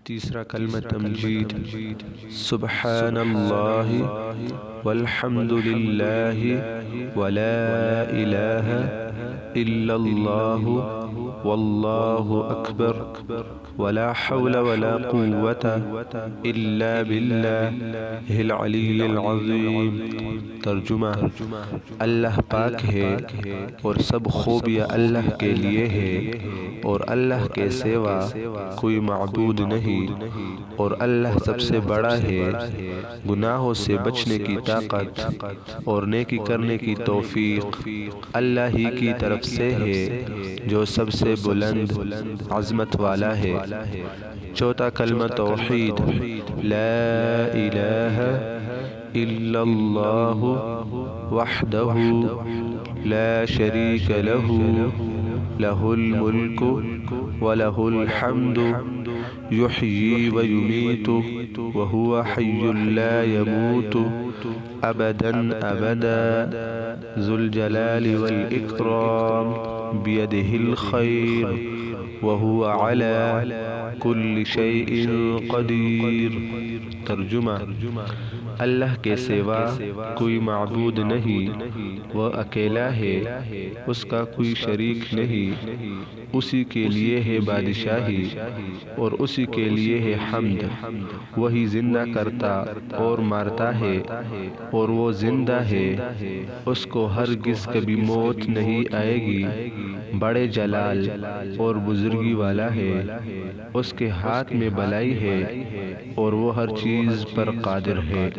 تیسرا کلمہ تمجید، سبحان اللہ والحمد للہ ولا الہ الا اللہ واللہ اکبر ولا حول ولا قوة الا باللہ العلی العظیم۔ ترجمہ: اللہ پاک ہے اور سب خوبیاں اللہ کے لیے ہے، اور اللہ کے سوا کوئی معبود نہیں، اور اللہ سب سے بڑا ہے۔ گناہوں سے بچنے کی طاقت اور نیکی کرنے کی توفیق اللہ ہی کی طرف سے ہے، جو سب سے بلند عظمت والا ہے۔ چوتھا کلمہ توحید، لا الہ الا اللہ وحدہ لا شریک لہ لہ الملک وَلَهُ الْحَمْدُ يُحْيِي وَيُمِيتُ وَهُوَ حَيٌّ لَا يَمُوتُ أَبَدًا أَبَدًا ذُو الْجَلَالِ وَالْإِكْرَامِ بِيَدِهِ الْخَيْرُ وَهُوَ عَلَى كُلِّ شَيْءٍ قَدِيرٌ۔ ترجمہ: اللہ کے سوا کوئی معبود نہیں، وہ اکیلا ہے، اس کا کوئی شریک نہیں، اسی کے لیے ہے بادشاہی اور اسی کے لیے ہے حمد۔ وہی زندہ کرتا اور مارتا ہے، اور وہ زندہ ہے، اس کو ہرگز کبھی موت نہیں آئے گی۔ بڑے جلال اور بزرگی والا ہے، اس کے ہاتھ میں بھلائی ہے اور وہ ہر چیز پر قادر ہے۔